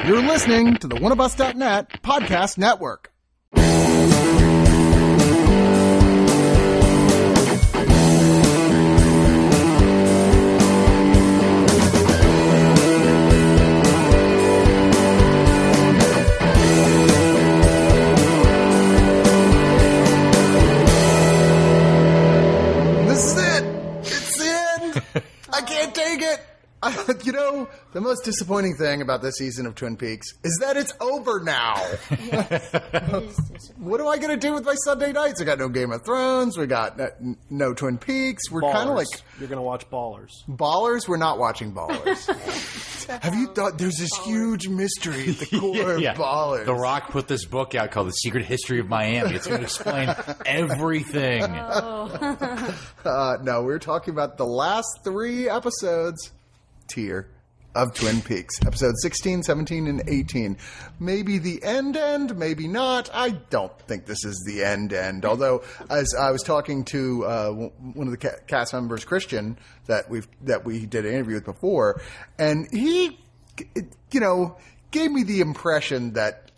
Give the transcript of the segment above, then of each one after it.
You're listening to the Oneofus.net podcast network. The most disappointing thing about this season of Twin Peaks is that it's over now. What am I going to do with my Sunday nights? I got no Game of Thrones. We got no Twin Peaks. We're kind of like... You're going to watch Ballers. Ballers? We're not watching Ballers. Have you thought there's this huge mystery at the core of Ballers? The Rock put this book out called The Secret History of Miami. It's going to explain everything. No, we're talking about the last 3 episodes tier of Twin Peaks. Episodes 16, 17, and 18. Maybe the end, maybe not. I don't think this is the end. Although, as I was talking to one of the cast members, Christian, that we did an interview with before, and he, gave me the impression that,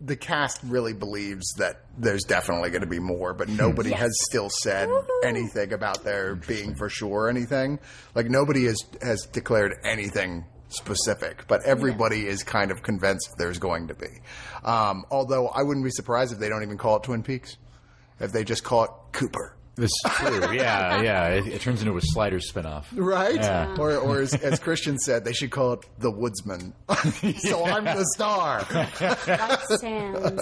the cast really believes that there's definitely going to be more, but nobody has still said anything about there being for sure anything. Nobody has declared anything specific, but everybody is kind of convinced there's going to be. Although I wouldn't be surprised if they don't even call it Twin Peaks, if they just call it Cooper. This is true. Yeah. It turns into a Sliders spinoff. Right? Yeah. Or as Christian said, they should call it The Woodsman. So I'm the star. That sounds...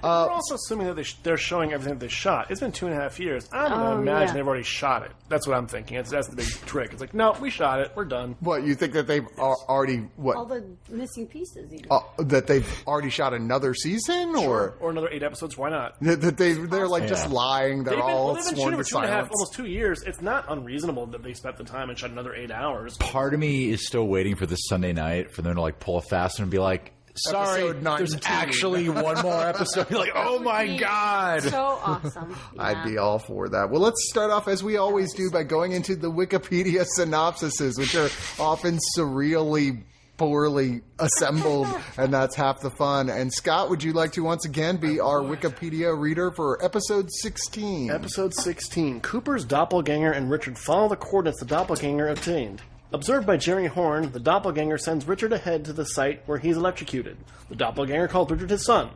We're also assuming that they're showing everything that they shot. It's been 2.5 years. I'm going to imagine they've already shot it. That's what I'm thinking. That's the big trick. It's like, no, we shot it. We're done. What, you think that they've already... What? All the missing pieces, even. That they've already shot another season? Sure. Or another 8 episodes. Why not? That they're just lying. They've been shooting for 2.5, almost 2 years. It's not unreasonable that they spent the time and shot another 8 hours. Part of me is still waiting for this Sunday night for them to pull a fast one and be like, sorry, there's actually one more episode. You're like, oh my God. So awesome. Yeah. I'd be all for that. Well, let's start off as we always do by going into the Wikipedia synopsises, which are often surreally poorly assembled, and that's half the fun. And Scott, would you like to once again be our Wikipedia reader for episode 16? Episode 16. Cooper's doppelganger and Richard follow the coordinates the doppelganger obtained. Observed by Jerry Horn, the doppelganger sends Richard ahead to the site where he's electrocuted. The doppelganger called Richard his son.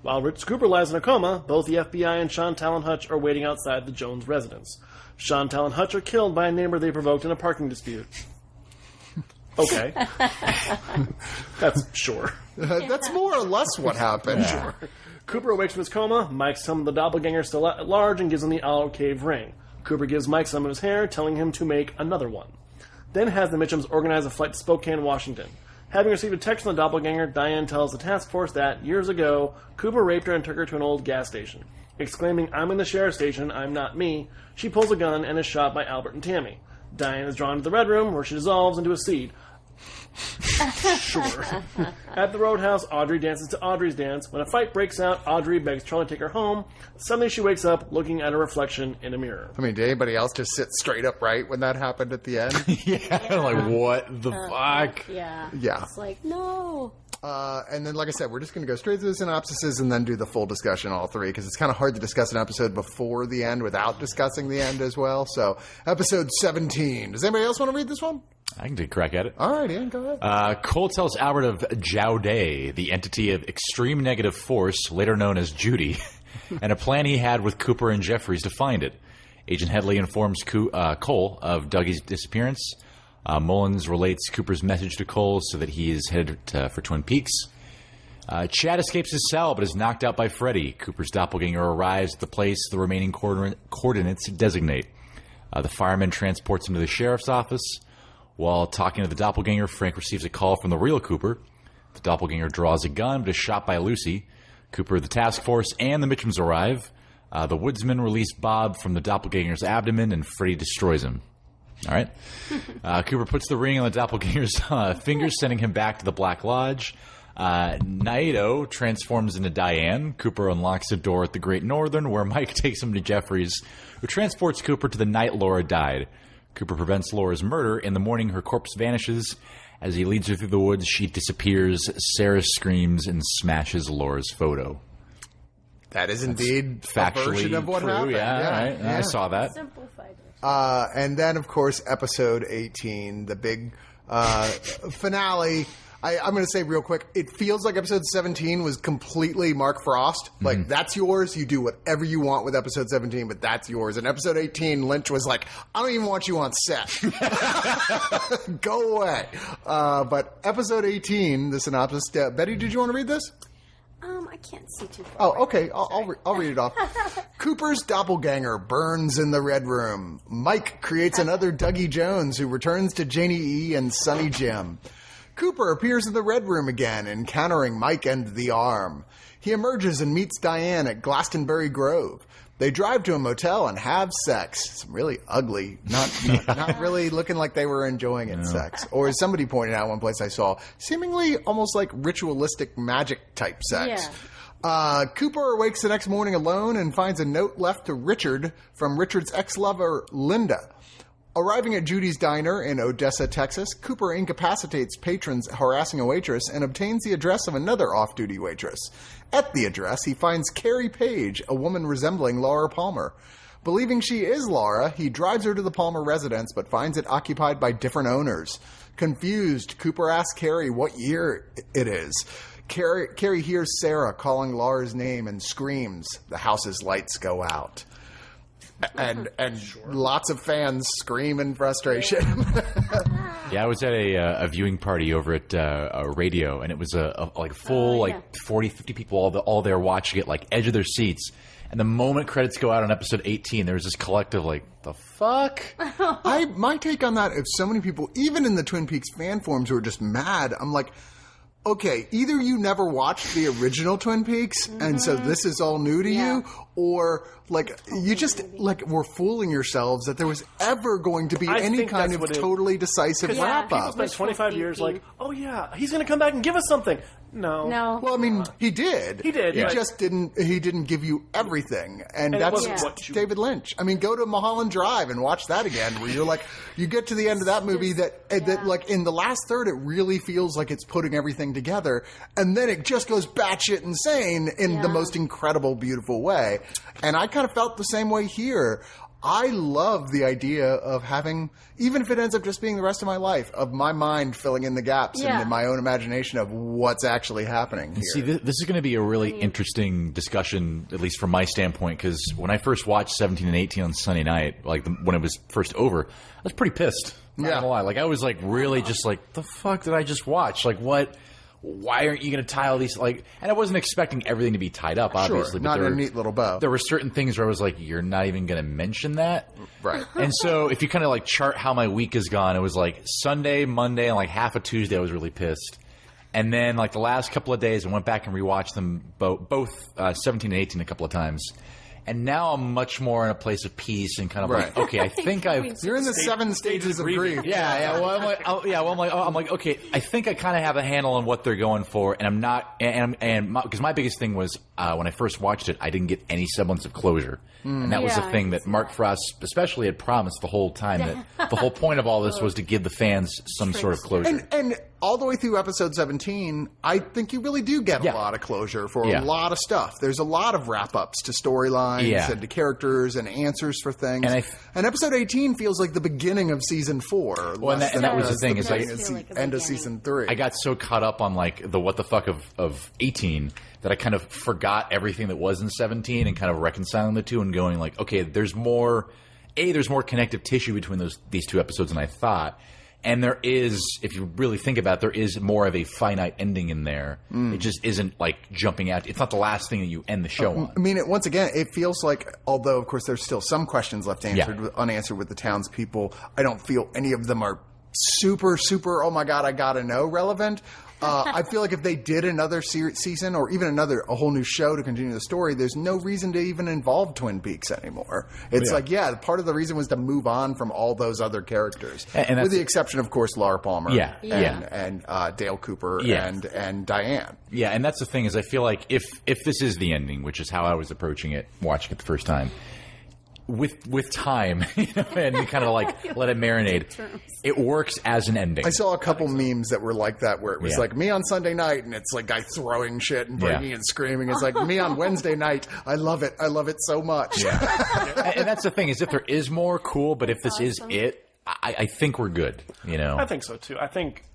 While Rich Cooper lies in a coma, both the FBI and Chantal and Hutch are waiting outside the Jones residence. Chantal and Hutch are killed by a neighbor they provoked in a parking dispute. Okay. That's sure. That's more or less what happened. Sure. Cooper awakes from his coma. Mike summons the doppelganger still at large and gives him the olive cave ring. Cooper gives Mike some of his hair, telling him to make another one. Then has the Mitchums organize a flight to Spokane, Washington. Having received a text from the doppelganger, Diane tells the task force that, years ago, Cooper raped her and took her to an old gas station. Exclaiming, "I'm in the sheriff's station, I'm not me," she pulls a gun and is shot by Albert and Tammy. Diane is drawn to the Red Room, where she dissolves into a seed. Sure. At the Roadhouse, Audrey dances to Audrey's dance. When a fight breaks out, Audrey begs Charlie to take her home. Suddenly she wakes up looking at a reflection in a mirror. I mean, did anybody else just sit straight upright when that happened at the end? What the fuck? Yeah. It's like, no. And then, like I said, we're just going to go straight through the synopsises and then do the full discussion, all 3, because it's kind of hard to discuss an episode before the end without discussing the end as well. So, episode 17. Does anybody else want to read this one? I can take a crack at it. All right, Ian, go ahead. Cole tells Albert of Jowday, the entity of extreme negative force, later known as Judy, and a plan he had with Cooper and Jeffries to find it. Agent Headley informs Cole of Dougie's disappearance. Mullins relates Cooper's message to Cole so that he is headed for Twin Peaks. Chad escapes his cell but is knocked out by Freddy. Cooper's doppelganger arrives at the place the remaining coordinates designate. The fireman transports him to the sheriff's office. While talking to the doppelganger, Frank receives a call from the real Cooper. The doppelganger draws a gun but is shot by Lucy. Cooper, the task force, and the Mitchums arrive. The woodsman release Bob from the doppelganger's abdomen, and Freddy destroys him. All right. Cooper puts the ring on the doppelganger's fingers, sending him back to the Black Lodge. Naito transforms into Diane. Cooper unlocks a door at the Great Northern, where Mike takes him to Jeffries, who transports Cooper to the night Laura died. Cooper prevents Laura's murder. In the morning, her corpse vanishes, As he leads her through the woods, she disappears. Sarah screams and smashes Laura's photo. That is indeed a version of what true, happened. Right. Yeah. I saw that. Simplified it. And then, of course, episode 18, the big finale. I'm going to say real quick, it feels like episode 17 was completely Mark Frost. Like, that's yours. You do whatever you want with episode 17, but that's yours. And episode 18, Lynch was like, I don't even want you on set. Go away. But episode 18, the synopsis. Betty, did you want to read this? I can't see too far. Oh, okay. I'll read it off. Cooper's doppelganger burns in the Red Room. Mike creates another Dougie Jones who returns to Janie E. and Sonny Jim. Cooper appears in the Red Room again, encountering Mike and the Arm. He emerges and meets Diane at Glastonbury Grove. They drive to a motel and have sex. It's really ugly. Not really looking like they were enjoying it, sex. Or as somebody pointed out one place I saw, seemingly almost like ritualistic magic type sex. Yeah. Cooper awakes the next morning alone and finds a note left to Richard from Richard's ex-lover, Linda. Arriving at Judy's diner in Odessa, Texas, Cooper incapacitates patrons harassing a waitress and obtains the address of another off-duty waitress. At the address, he finds Carrie Page, a woman resembling Laura Palmer. Believing she is Laura, he drives her to the Palmer residence but finds it occupied by different owners. Confused, Cooper asks Carrie what year it is. Carrie hears Sarah calling Laura's name and screams. The house's lights go out. And lots of fans scream in frustration. Yeah, I was at a viewing party over at a radio, and it was a full 40, 50 people all there watching it, like edge of their seats. And the moment credits go out on episode 18, there was this collective like, the fuck? My take on that, if so many people, even in the Twin Peaks fan forums, who are just mad, I'm like, okay, either you never watched the original Twin Peaks, and so this is all new to you, or like you just like were fooling yourselves that there was ever going to be any kind of totally decisive wrap up. People spent 25 years like, oh yeah, he's going to come back and give us something. No. Well, I mean, he did. He did. He just didn't. He didn't give you everything, and that's David Lynch. I mean, go to Mulholland Drive and watch that again, where you're like, you get to the end of that movie that like in the last third, it really feels like it's putting everything together, and then it just goes batshit insane in the most incredible, beautiful way. And I kind of felt the same way here. I love the idea of having, even if it ends up just being the rest of my life, of my mind filling in the gaps and in my own imagination of what's actually happening here. See, this is going to be a really interesting discussion, at least from my standpoint, because when I first watched 17 and 18 on Sunday night, like when it was first over, I was pretty pissed. Not gonna lie. Like I was like really just like, the fuck did I just watch? Like what? Why aren't you going to tie all these, like, and I wasn't expecting everything to be tied up, obviously. Sure, not in a neat little bow. There were certain things where I was like, you're not even going to mention that? Right. And so if you kind of like chart how my week has gone, it was like Sunday, Monday, and like half of Tuesday I was really pissed. And then like the last couple of days I went back and rewatched them both 17 and 18 a couple of times. And now I'm much more in a place of peace and kind of like, okay, I think You're in the 7 stages of grief. Yeah. Well, I'm like, okay, I think I kind of have a handle on what they're going for, and I'm not, because my biggest thing was when I first watched it, I didn't get any semblance of closure, and that was the thing that Mark Frost especially had promised the whole time, that the whole point of all this was to give the fans some sort of closure. And all the way through episode 17, I think you really do get a lot of closure for a lot of stuff. There's a lot of wrap-ups to storylines and to characters and answers for things. And episode 18 feels like the beginning of season 4. Well, and that was the thing. Is end of season 3. I got so caught up on like the what the fuck of 18 that I kind of forgot everything that was in 17 and kind of reconciling the two and going like, okay, there's more connective tissue between these two episodes than I thought. And there is, if you really think about it, there is more of a finite ending in there. It just isn't like jumping out. It's not the last thing that you end the show on. I mean, once again, it feels like, although, of course, there's still some questions left unanswered with the townspeople, I don't feel any of them are super, super, oh my God, I gotta know relevant. I feel like if they did another season or even a whole new show to continue the story, there's no reason to even involve Twin Peaks anymore. It's part of the reason was to move on from all those other characters. And with the exception, of course, Laura Palmer and Dale Cooper and Diane. Yeah, and that's the thing is I feel like if this is the ending, which is how I was approaching it, watching it the first time, with time, and you kind of like let it marinate. It works as an ending. I saw a couple memes that were like that, where it was like me on Sunday night, and it's like guy throwing shit and breaking and screaming. It's like me on Wednesday night. I love it. I love it so much. Yeah. And that's the thing, is if there is more, cool. But if this is it, I think we're good. I think so too. I think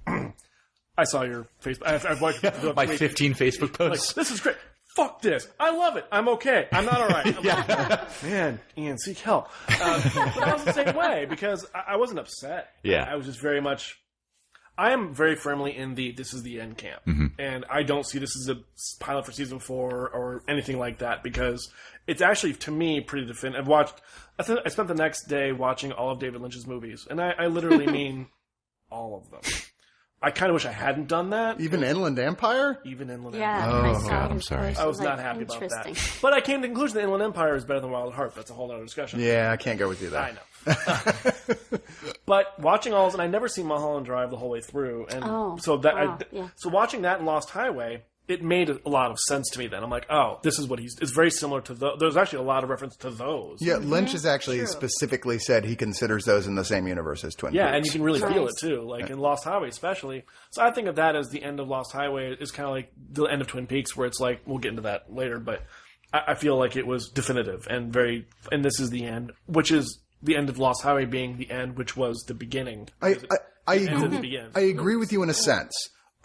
I saw your Facebook. I've watched my 15 Facebook posts. Like, this is great. Fuck this. I love it. I'm okay. I'm not all right. Like, man, Ian, seek help. But I was the same way because I wasn't upset. Yeah. I was just very much. I am very firmly in this is the end camp. And I don't see this as a pilot for season 4 or anything like that because it's actually, to me, pretty definitive. I spent the next day watching all of David Lynch's movies. And I literally mean all of them. I kind of wish I hadn't done that. Even Inland Empire? Even Inland Yeah. Empire. Oh, God, I'm sorry. I was not happy about that. But I came to the conclusion that Inland Empire is better than Wild at Heart. That's a whole other discussion. Yeah, I can't go with you there. I know. But watching all, and I never seen Mulholland Drive the whole way through, and so watching that in Lost Highway, it made a lot of sense to me. Then I'm like, oh, this is what it's very similar to there's actually a lot of reference to those. Yeah, Lynch has actually specifically said he considers those in the same universe as Twin Peaks. Yeah, and you can really feel it too, like in Lost Highway especially. So I think of that as the end of Lost Highway is kind of like the end of Twin Peaks, where it's like we'll get into that later, but I feel like it was definitive and and this is the end, which is the end of Lost Highway being the end, which was the beginning. I agree with you in a sense.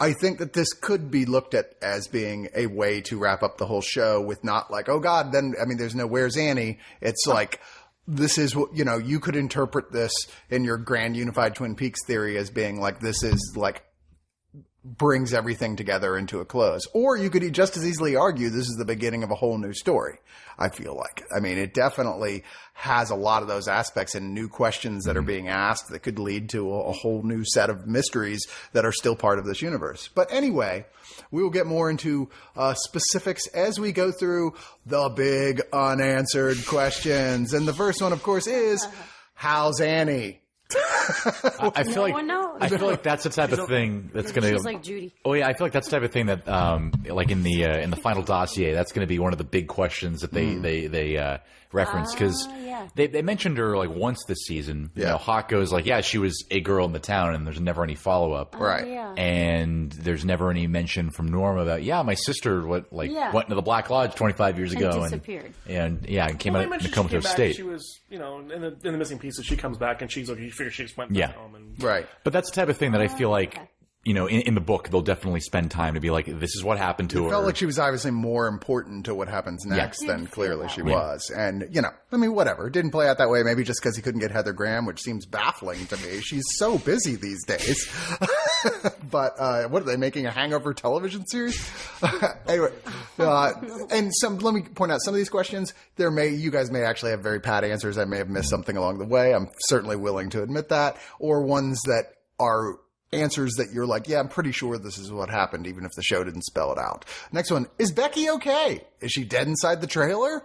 I think that this could be looked at as being a way to wrap up the whole show with not like, oh God, then, I mean, there's no Where's Annie. It's like, this is what, you could interpret this in your grand unified Twin Peaks theory as being like, this is like, brings everything together into a close. Or you could just as easily argue this is the beginning of a whole new story, I feel like. I mean, it definitely has a lot of those aspects and new questions that are being asked that could lead to a whole new set of mysteries that are still part of this universe. But anyway, we will get more into specifics as we go through the big unanswered questions. And the first one, of course, is, how's Annie? I feel like that's the type of thing that's going to. She's like Judy. Oh yeah, I feel like that's the type of thing that, like in the final dossier, that's going to be one of the big questions that they reference because they mentioned her like once this season. You know, Hawk goes like, yeah, she was a girl in the town, and there's never any follow up, right? Yeah. And there's never any mention from Norm about my sister went into the Black Lodge 25 years ago and disappeared, and came out in a comatose state. She was, in the missing pieces. She comes back and she's like, you figure she just went back home, and right. But that's the type of thing that I feel like. In the book, they'll definitely spend time to be like, this is what happened to her. It felt like she was obviously more important to what happens next than clearly she was. And, I mean, whatever. It didn't play out that way. Maybe just because he couldn't get Heather Graham, which seems baffling to me. She's so busy these days. But what are they making, a Hangover television series? Anyway, and let me point out some of these questions. You guys may actually have very pat answers. I may have missed something along the way. I'm certainly willing to admit that. Or ones that are answers that you're like, yeah, I'm pretty sure this is what happened, even if the show didn't spell it out. Next one, is Becky okay? Is she dead inside the trailer?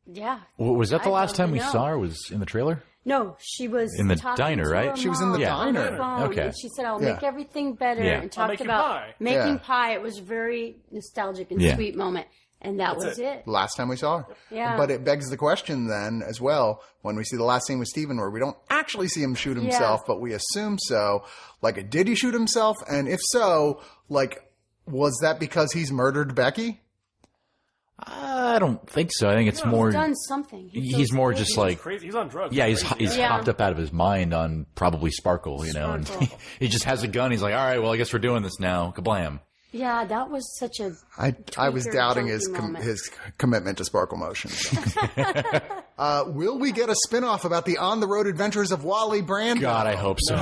Yeah. Was that the last time we saw her? Was in the trailer? No, she was in the diner, right? She was in the diner. Okay. And she said, I'll make everything better. And talked about making pie. It was a very nostalgic and sweet moment. And that was it. Last time we saw her. Yeah. But it begs the question then as well, when we see the last scene with Steven where we don't actually see him shoot himself, but we assume so. Like, did he shoot himself? And if so, like, was that because he's murdered Becky? I don't think so. I think it's more. He's done something. He's more just like crazy. He's on drugs. Yeah, he's hopped up out of his mind on probably Sparkle, and he just has a gun. He's like, all right, well, I guess we're doing this now. Kablam. Yeah, that was such a. I was doubting his commitment to Sparkle Motion. Will we get a spinoff about the on-the-road adventures of Wally Brando? God, I hope so.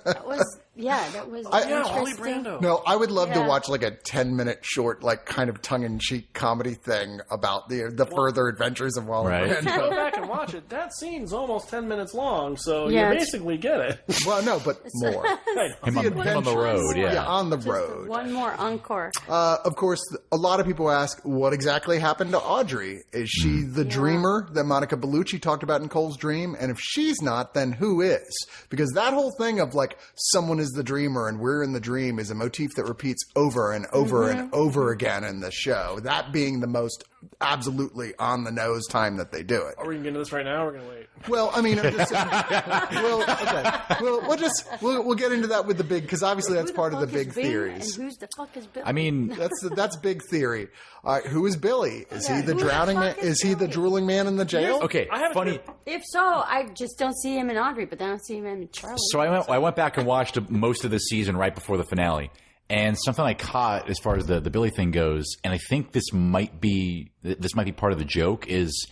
That was Wally interesting. Brando. No, I would love to watch like a 10-minute short, like kind of tongue-in-cheek comedy thing about the further adventures of Wally Brando. Go back and watch it. That scene's almost 10 minutes long, so you basically get it. Well, no, but more. Him on the road, on the road. One more encore. Of course, a lot of people ask, what exactly happened to Audrey? Is she the dreamer that Monica Bellucci talked about in Cole's Dream? And if she's not, then who is? Because that whole thing of like someone is the dreamer and we're in the dream is a motif that repeats over and over and over again in the show. That being the most absolutely on the nose time that they do it. Are we going to get into this right now or are we going to wait? Well, I mean, I'm just saying, we'll get into that with the big, because obviously that's part of the big theories. And who's the fuck is Billy? I mean, that's big theory. Who is Billy? Is he the drowning man? Is he the drooling man in the jail? Okay, funny. If so, I just don't see him in Audrey, but then I see him in Charlie. So I went back and watched most of the season right before the finale. And something I caught as far as the Billy thing goes, and I think this might be part of the joke, is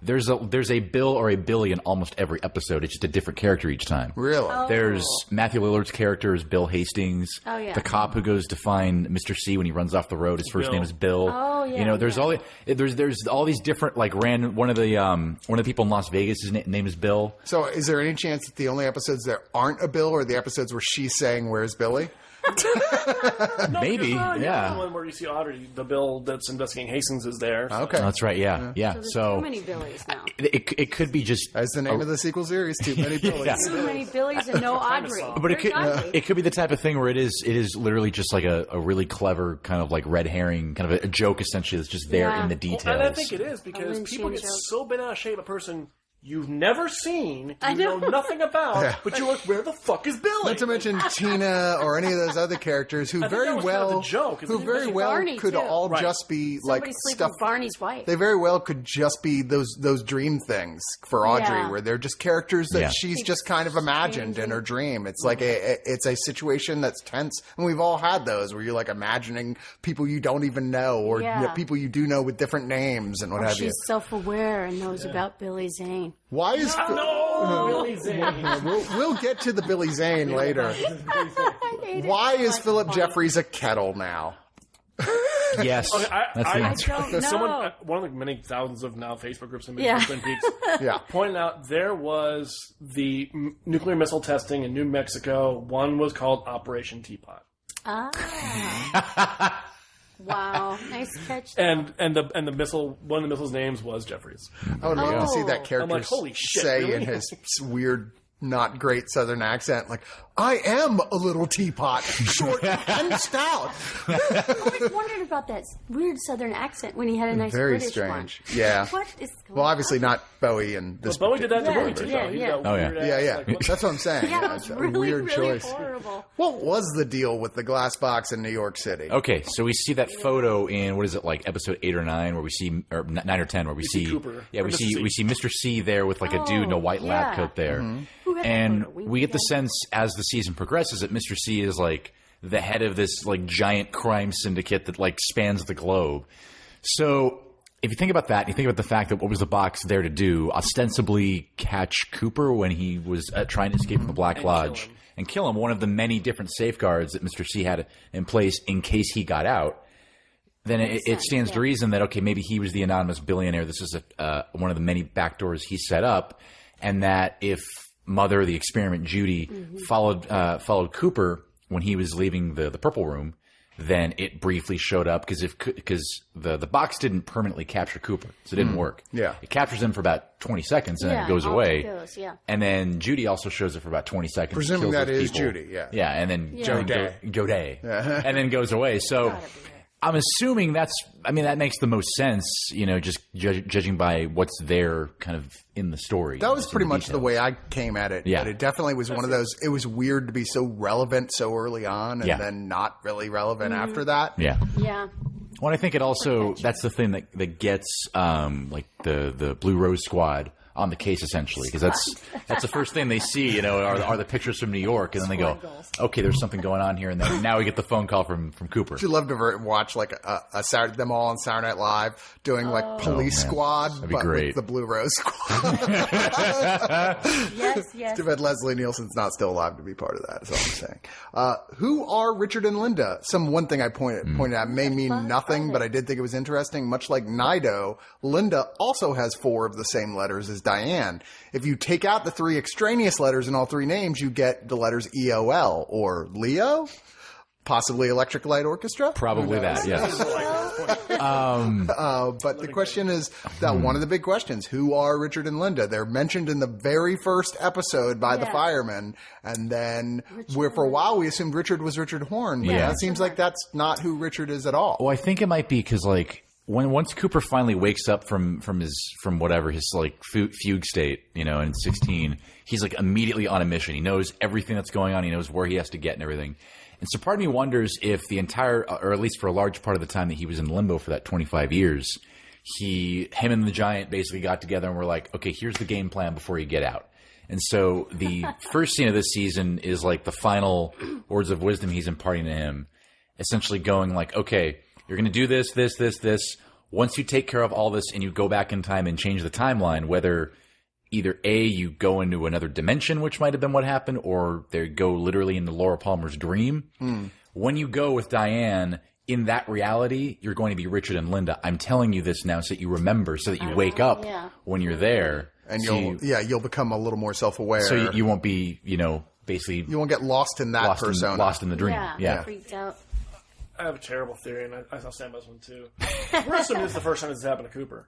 there's a Bill or a Billy in almost every episode. It's just a different character each time. Really? Oh. There's Matthew Lillard's character is Bill Hastings. Oh, yeah. The cop who goes to find Mr. C when he runs off the road, his first name is Bill. Oh, yeah. You know, there's all these different, like, random. One of the people in Las Vegas, his name is Bill. So is there any chance that the only episodes there aren't a Bill are the episodes where she's saying, "Where's Billy"? No, Maybe, yeah. The one where you see Audrey, the Bill that's investigating Hastings is there. So. Okay. That's right, yeah. So there's too many Billies now. It could be just... That's the name of the sequel series, Too Many Billies. Yeah. Too many Billies and no Audrey. But it could be the type of thing where it is literally just like a really clever kind of like red herring, kind of a joke essentially that's just there in the details. Well, and I think it is because people get so bent out of shape a person you've never seen, you know nothing about, but you're like, where the fuck is Billy? Not to mention Tina or any of those other characters who very well could all just be like stuff. With Barney's wife. They very well could just be those dream things for Audrey, where they're just characters that she's just kind of imagined in her dream. It's like it's a situation that's tense, and we've all had those where you're like imagining people you don't even know, or people you do know with different names and what have you. She's self-aware and knows about Billy Zane. Why is Billy Zane? We'll get to the Billy Zane later. Why is Philip Jeffries a kettle now? Yes, okay, I don't know. Someone, one of the many thousands of now Facebook groups in Twin Peaks, pointed out there was the nuclear missile testing in New Mexico. One was called Operation Teapot. Ah. Wow, nice catch. And the missile, one of the missile's names was Jeffries. I would love to see that character holy shit, say really? in his weird, not great Southern accent, like, "I am a little teapot, short and stout." I always wondered about that weird Southern accent when he had a nice Very British strange. one. Yeah. What is going Well, obviously not Bowie and this. Bowie did that to Bowie too. Yeah. Yeah. That's what I'm saying. Yeah, It's it's a really, weird really choice. horrible. What was the deal with the glass box in New York City? Okay, so we see that photo in what is it, like episode 8 or 9, where we see, or 9 or 10, where we see Cooper. Yeah, we see Mr. C there with like a dude in a white lab coat there, and we get the sense as the season progresses that Mr. C is like the head of this like giant crime syndicate that like spans the globe. So if you think about that, and you think about the fact that what was the box there to do? Ostensibly catch Cooper when he was trying to escape from the Black Lodge and kill him. One of the many different safeguards that Mr. C had in place in case he got out. Then it stands to reason that, okay, maybe he was the anonymous billionaire. This is one of the many backdoors he set up. And that if Mother, the experiment Judy, followed Cooper when he was leaving the Purple Room, then it briefly showed up because the box didn't permanently capture Cooper, so it didn't work. Yeah. It captures him for about 20 seconds and then it goes away. Yeah. And then Judy also shows it for about 20 seconds. Presuming kills that those is people. Judy, yeah. Yeah, and then Godet. Yeah. And then goes away. So I'm assuming that makes the most sense, you know, just judging by what's there kind of in the story. That was pretty much the way I came at it. Yeah. But it definitely was one of those, it was weird to be so relevant so early on and then not really relevant after that. Yeah. Yeah. Well, I think it also, that's the thing that gets like the Blue Rose Squad on the case, essentially, because that's the first thing they see, you know, are the pictures from New York, and then they go, okay, there's something going on here, and then now we get the phone call from Cooper. I'd love to watch like them all on Saturday Night Live doing like Police Squad, but with the Blue Rose Squad. Yes. Too bad Leslie Nielsen's not still alive to be part of that. Is all I'm saying. Who are Richard and Linda? One thing I pointed out may mean nothing, but I did think it was interesting. Much like Nido, Linda also has 4 of the same letters as Diane. If you take out the 3 extraneous letters in all 3 names, you get the letters EOL or Leo. Possibly Electric Light Orchestra? Probably that, yes. But the question is that one of the big questions, who are Richard and Linda? They're mentioned in the very first episode by the firemen, and then for a while we assumed Richard was Richard Horn, but it seems like that's not who Richard is at all. Well, I think it might be because, like, once Cooper finally wakes up from his like fugue state, in 16, he's like immediately on a mission. He knows everything that's going on. He knows where he has to get and everything. And so part of me wonders if the entire, or at least for a large part of the time that he was in limbo for that 25 years, him and the Giant basically got together and were like, okay, here's the game plan before you get out. And so the first scene of this season is like the final words of wisdom he's imparting to him, essentially going like, okay, you're going to do this, this, this, this. Once you take care of all this and you go back in time and change the timeline, whether either A, you go into another dimension, which might have been what happened, or they go literally into Laura Palmer's dream. When you go with Diane, in that reality, you're going to be Richard and Linda. I'm telling you this now so that you remember, so that you wake up when you're there. And you'll become a little more self-aware. So you won't be, basically... You won't get lost in that persona. Lost in the dream. Yeah. Freaked out. I have a terrible theory, and I'll stand by this one, too. We're assuming this is the first time this has happened to Cooper.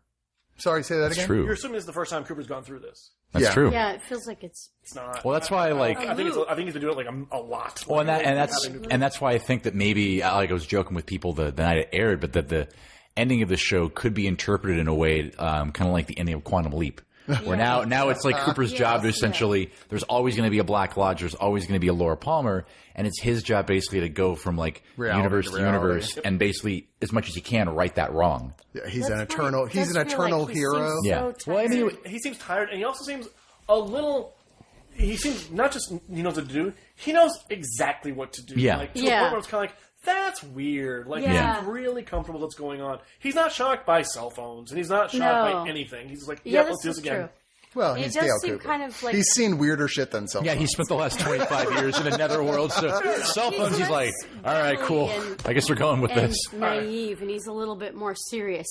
Sorry, say that again? That's true. You're assuming this is the first time Cooper's gone through this. That's true. Yeah, it feels like it's not. Well, that's why, like... I think he's been doing it, like, a lot. Well, and that's why I think that maybe, like I was joking with people the night it aired, but that the ending of the show could be interpreted in a way kind of like the ending of Quantum Leap. Where now it's like Cooper's job to essentially, there's always going to be a Black Lodge, there's always going to be a Laura Palmer, and it's his job basically to go from like universe to universe and basically, as much as he can, right that wrong. Yeah, he's an eternal hero. Well, I mean, he seems tired, and he also seems a little. He seems not just he knows what to do, he knows exactly what to do. Yeah. Like, to the point where it's kind of like, that's weird. Like, he's really comfortable with what's going on. He's not shocked by cell phones, and he's not shocked by anything. He's like, let's do this again. True. Well, he's Dale Cooper. Kind of like, he's seen weirder shit than cell phones. Yeah, he spent the last 25 years in a netherworld, so cell phones, he's like, all right, cool. I guess we're going with this. Naive, and he's a little bit more serious.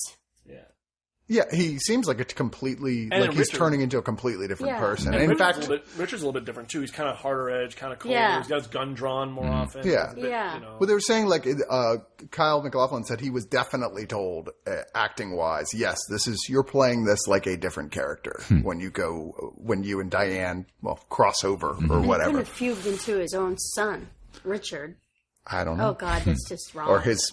Yeah, he seems like he's turning into a completely different person. And in fact, Richard's a little bit different too. He's kind of harder edge, kind of colder. Yeah. He's got his gun drawn more often. Yeah. Well, they were saying Kyle MacLachlan said he was definitely told, acting wise, yes, you're playing this like a different character when you and Diane cross over or whatever. He could have fugued into his own son, Richard. I don't know. Oh God, that's just wrong. Or his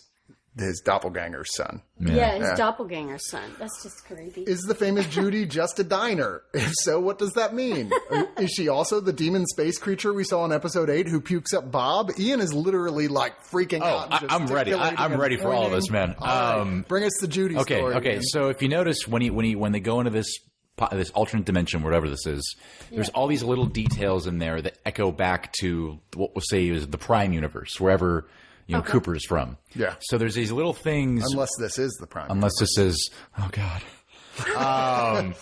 doppelganger's son. Yeah, his doppelganger's son. That's just crazy. Is the famous Judy just a diner? If so, what does that mean? Is she also the demon space creature we saw in episode 8 who pukes up Bob? Ian is literally like freaking out. I'm ready. I'm ready for all of this, man. Bring us the Judy story. Okay. So if you notice when they go into this alternate dimension, whatever this is, there's all these little details in there that echo back to what we'll say is the Prime universe, wherever Cooper's from. Yeah. So there's these little things. Unless this is the Prime. This is, oh God.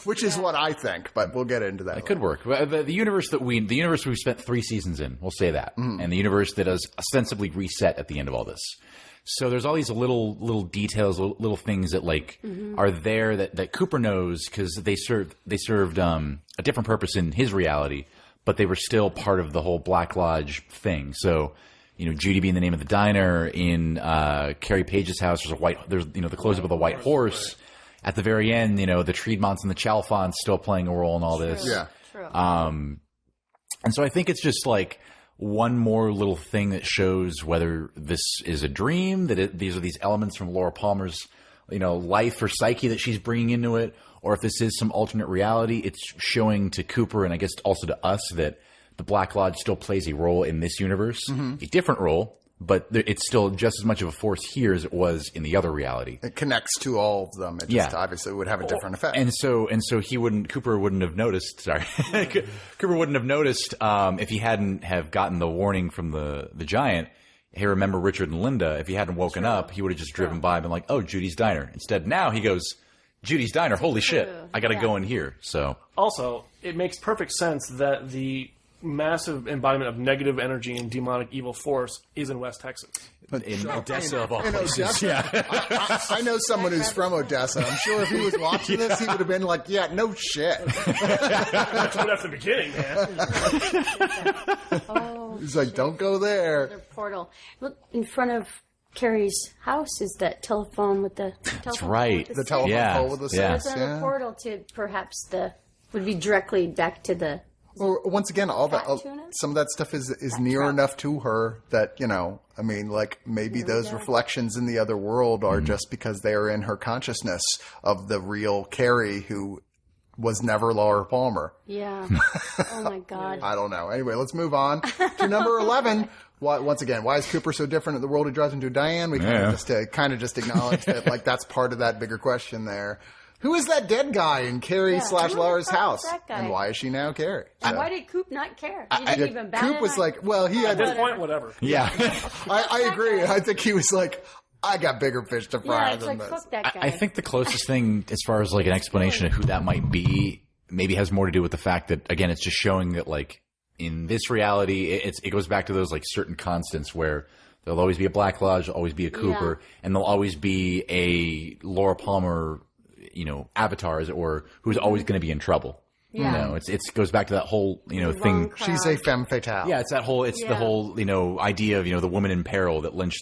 Which is what I think, but we'll get into that. It could work. The universe we've spent 3 seasons in, we'll say that, and the universe that is ostensibly reset at the end of all this. So there's all these little details, little things that are there that Cooper knows because they served a different purpose in his reality, but they were still part of the whole Black Lodge thing. So. Judy being the name of the diner, in Carrie Page's house, there's the close-up of the White Horse. At the very end, the Treedmonts and the Chalfonts still playing a role in all this. Yeah. True. And so I think it's just like one more little thing that shows whether this is a dream, these are these elements from Laura Palmer's, life or psyche that she's bringing into it, or if this is some alternate reality. It's showing to Cooper and I guess also to us that the Black Lodge still plays a role in this universe, a different role, but it's still just as much of a force here as it was in the other reality. It connects to all of them. It just obviously would have a different effect. And so Cooper wouldn't have noticed. Sorry, Cooper wouldn't have noticed if he hadn't have gotten the warning from the Giant. Hey, remember Richard and Linda? If he hadn't woken up, he would have just driven by and been like, "Oh, Judy's Diner." Instead, now he goes, "Judy's Diner. Holy shit! I got to go in here." So also, it makes perfect sense that the massive embodiment of negative energy and demonic evil force is in West Texas. In Odessa, of all places. I know someone who's from Odessa. I'm sure if he was watching this, he would have been like, yeah, no shit. That's the beginning, man. He's like, don't go there. Another portal. Look, in front of Carrie's house is that telephone with the telephone. That's right. The telephone pole with the There's six. another portal to perhaps would be directly back to the. Well, once again, some of that stuff is near enough to her that, I mean, like maybe those reflections in the other world are just because they are in her consciousness of the real Carrie who was never Laura Palmer. Yeah. Oh my God. I don't know. Anyway, let's move on to number 11. Once again, why is Cooper so different in the world he drives into Diane? We kind of just acknowledge that, like, that's part of that bigger question there. Who is that dead guy in Carrie / Laura's house? And why is she now Carrie? And why did Coop not care? He didn't even bat Coop was like, well, he had at this point, whatever. Yeah. I agree. I think he was like, I got bigger fish to fry than this. Fuck that guy. I think the closest thing, as far as like an explanation of who that might be, maybe has more to do with the fact that, again, it's just showing that, like, in this reality, it goes back to those, like, certain constants where there'll always be a Black Lodge, there'll always be a Cooper, and there'll always be a Laura Palmer, avatar, as it were, who's always going to be in trouble. Yeah. It goes back to that whole, thing. She's a femme fatale. Yeah, it's the whole, idea of, the woman in peril that Lynch,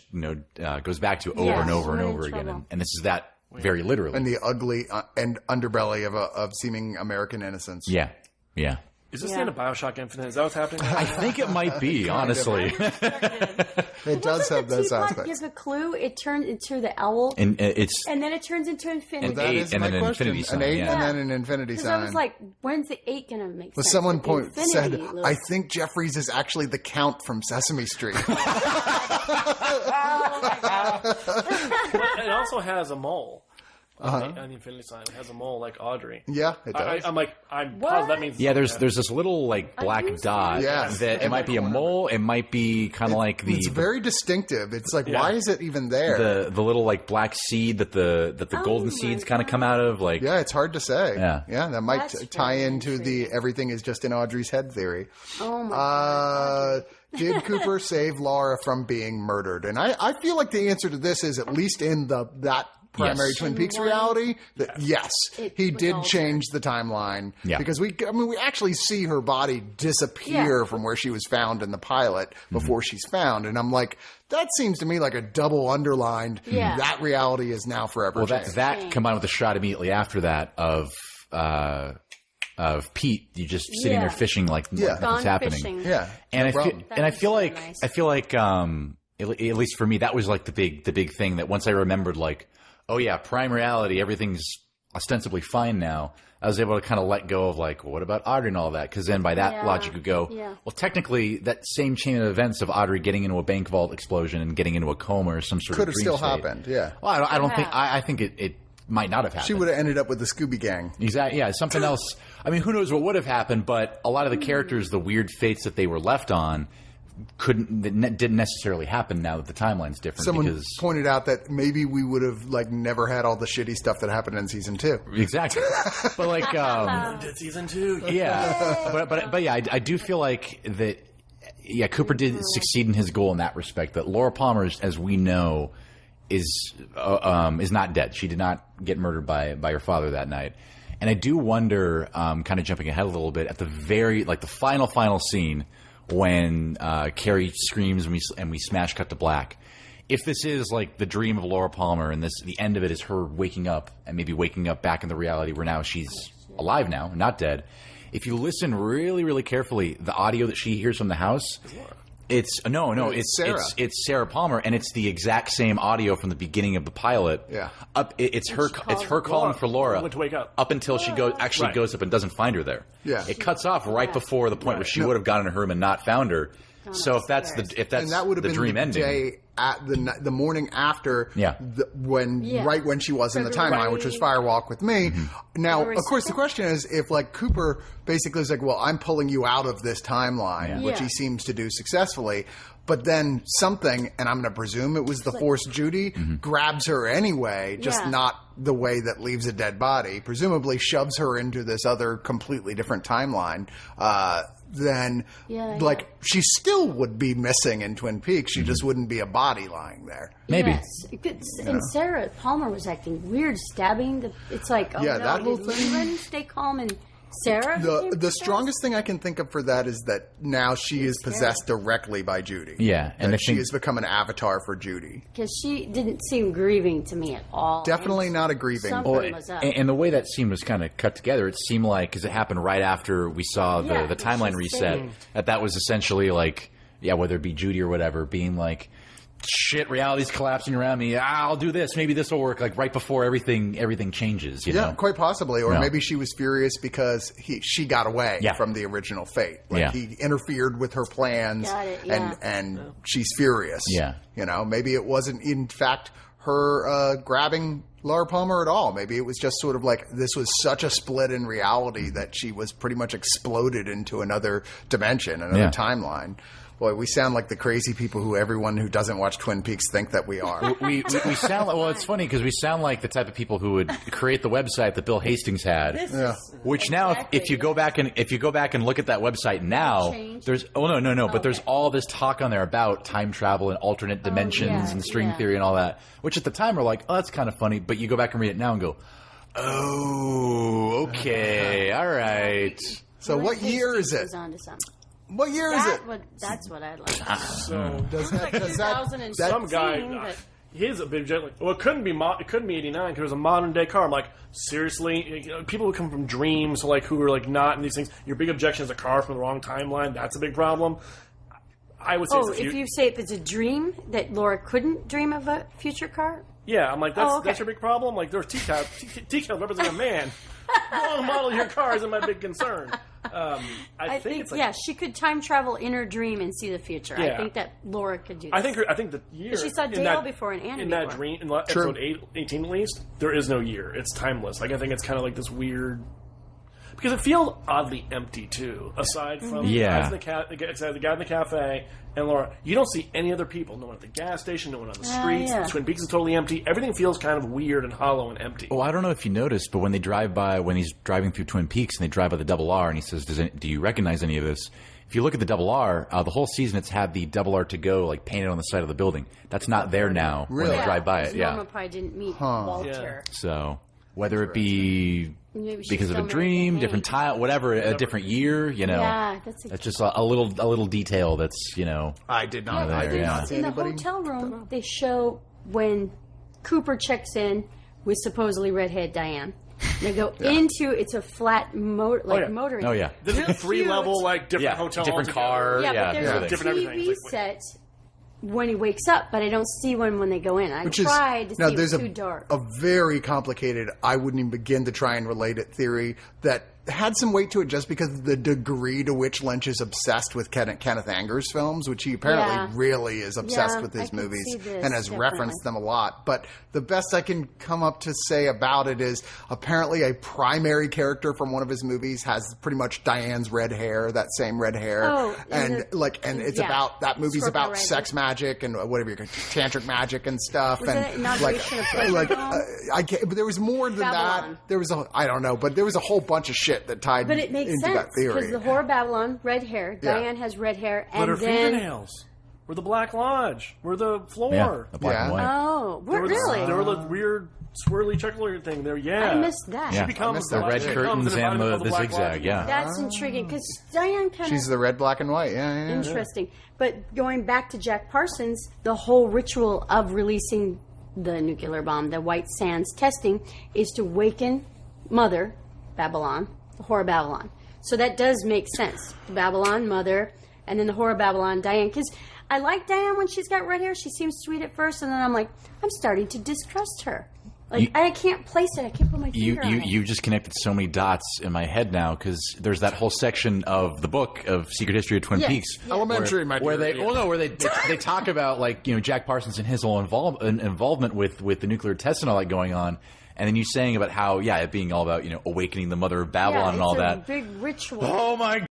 goes back to over and over and over again. And this is that very literally. And the ugly and underbelly of seeming American innocence. Yeah. Yeah. Is this the end of Bioshock Infinite? Is that what's happening? I think it might be, honestly. It does have those aspects. Gives a clue. It turns into the owl, and then it turns into infinity. That is and my then an question. infinity sign. An 8 yeah. and then an infinity sign. I was like, when's the 8 going to make sense? Well, someone said, Little... I think Jeffries is actually the Count from Sesame Street. Oh my God. But it also has a mole. On the infinity sign, it has a mole like Audrey. Yeah, it does. I'm positive that means. Yeah, there's this little like black dot that it might be a mole. It might be kind of like the. It's very distinctive. It's like, why is it even there? The little like black seed that the golden seeds kind of come out of. Like, yeah, it's hard to say. Yeah, that might tie into the everything is just in Audrey's head theory. Oh my God. Did Cooper save Laura from being murdered? And I feel like the answer to this is, at least in that primary Twin Peaks reality, that yes, he did change the timeline. Yeah. Because we actually see her body disappear from where she was found in the pilot before she's found. And I'm like, that seems to me like a double underlined, that reality is now forever changed. That combined with the shot immediately after that of Pete, you just sitting there fishing like nothing's happening. Fishing. Yeah. And I feel like nice. at least for me, that was like the big thing that once I remembered, like, oh yeah, prime reality, everything's ostensibly fine now. I was able to kind of let go of like, well, what about Audrey and all that? Because then by that logic, you go, well, technically that same chain of events of Audrey getting into a bank vault explosion and getting into a coma or some sort could of have dream still state. happened. Yeah. Well, I don't think. I think it might not have happened. She would have ended up with the Scooby Gang. Exactly. Yeah, something else. I mean, who knows what would have happened? But a lot of the characters, the weird fates that they were left on, didn't necessarily happen now that the timeline's different. Someone pointed out that maybe we would have like never had all the shitty stuff that happened in season 2. Exactly. But like, did season 2? Yeah. But yeah, I do feel like that. Yeah, Cooper did succeed in his goal in that respect. That Laura Palmer, as we know, is not dead. She did not get murdered by her father that night. And I do wonder, kind of jumping ahead a little bit, at the the final scene when Carrie screams and we smash cut to black. If this is like the dream of Laura Palmer and the end of it is her waking up and maybe waking up back in the reality where now she's alive now, not dead. If you listen really, really carefully, the audio that she hears from the house, it's Sarah. It's Sarah Palmer, and it's the exact same audio from the beginning of the pilot. Yeah, it's her calling for Laura to wake up until she goes up and doesn't find her there. Yeah, it cuts off right before the point where she would have gone in her room and not found her. So if that's and that would have the been dream the ending. Day at the morning after, right when she was in the timeline, which was Firewalk with Me. Mm-hmm. Now, of course, the question is if like Cooper basically is like, well, I'm pulling you out of this timeline, which he seems to do successfully. But then something, and I'm going to presume it was the Force Judy, grabs her anyway, just not the way that leaves a dead body. Presumably shoves her into this other completely different timeline. Then, she still would be missing in Twin Peaks. She just wouldn't be a body lying there. Maybe. Yes. And Sarah Palmer was acting weird, stabbing. It's like, that whole thing. Stay calm and Sarah? The strongest thing I can think of for that is that now she is possessed directly by Judy. Yeah. And she has become an avatar for Judy. Because she didn't seem grieving to me at all. Definitely not a grieving. Something was up. And the way that scene was kind of cut together, it seemed like, because it happened right after we saw the timeline reset, that was essentially like, whether it be Judy or whatever, being like, shit, reality's collapsing around me. I'll do this. Maybe this will work. Like right before everything changes. You know? Quite possibly. Or maybe she was furious because she got away from the original fate. Like he interfered with her plans, and she's furious. Yeah, maybe it wasn't in fact her grabbing Laura Palmer at all. Maybe it was just sort of like this was such a split in reality that she was pretty much exploded into another dimension, another timeline. Boy, we sound like the crazy people who everyone who doesn't watch Twin Peaks think that we are. We sound like, well, it's funny because we sound like the type of people who would create the website that Bill Hastings had. Which now, if you go back and look at that website now, there's but there's all this talk on there about time travel and alternate dimensions and string theory and all that. Which at the time we're like, oh, that's kind of funny. But you go back and read it now and go, oh, okay, all right. So what year is it? What year is it? That's what I'd like. So does that some guy? His objection, like, well, it couldn't be 89 because it was a modern day car. I'm like, seriously, people who come from dreams, like who are like not in these things. Your big objection is a car from the wrong timeline. That's a big problem. I would say. If you say if it's a dream that Laura couldn't dream of a future car. Yeah, I'm like that's your big problem. Like there's TCAL representing a man. Wrong model of your car isn't my big concern. I think it's like, she could time travel in her dream and see the future. Yeah. I think that Laura could do that. I think the year she saw Dale before and Annie in that dream in episode 18 at least, there is no year. It's timeless. Like I think it's kind of like this weird. Because it feels oddly empty too. Aside from the guy in the cafe and Laura, you don't see any other people. No one at the gas station. No one on the streets. Twin Peaks is totally empty. Everything feels kind of weird and hollow and empty. Well, I don't know if you noticed, but when he's driving through Twin Peaks and they drive by the double R, and he says, "Do you recognize any of this?" If you look at the double R, the whole season it's had the double R to go like painted on the side of the building. That's not there now when they drive by it. Norma probably didn't meet Walter. So whether it be because of a dream, different time, whatever, a different year, that's just a little detail that's, I did not. I did not see in anybody. The hotel room, they show when Cooper checks in with supposedly redhead Diane. They go into it's a flat motoring. Oh yeah, this is a 3-level different hotel, different car. But there's a different TV set when he wakes up, but I don't see one when they go in. I tried to see it was too dark. A very complicated, I wouldn't even begin to try and relate it theory that had some weight to it just because of the degree to which Lynch is obsessed with Kenneth Anger's films, which he apparently really is obsessed with his movies and has referenced them a lot. But the best I can come up to say about it is apparently a primary character from one of his movies has pretty much Diane's red hair, that same red hair. And it's about, that movie's Scorpio about sex magic and whatever you're tantric magic and stuff. Was that inauguration but there was more than Babylon. that. There was I don't know, but there was a whole bunch of shit that tied but it makes into sense, that theory. Because the Whore of Babylon, red hair. Diane has red hair. And but her then fingernails were the Black Lodge. Were the floor. Yeah, the black and white. Oh, really? There were the weird swirly checkerboard thing there. Yeah. I missed that. Yeah. She becomes the red curtains and the zigzag. Yeah. That's intriguing because Diane kind of... She's the red, black, and white. Yeah. Interesting. But going back to Jack Parsons, the whole ritual of releasing the nuclear bomb, the White Sands testing, is to waken Mother Babylon, the Whore of Babylon. So that does make sense. Babylon, Mother, and then the Whore of Babylon, Diane. Because I like Diane when she's got red hair. She seems sweet at first, and then I'm like, I'm starting to distrust her. I can't place it. I can't put my finger on it. You just connected so many dots in my head now because there's that whole section of the book of Secret History of Twin Peaks. Elementary, where they talk about Jack Parsons and his whole involvement with the nuclear tests and all that going on. And then you saying about how, it being all about, awakening the Mother of Babylon and all that. It's a big ritual. Oh, my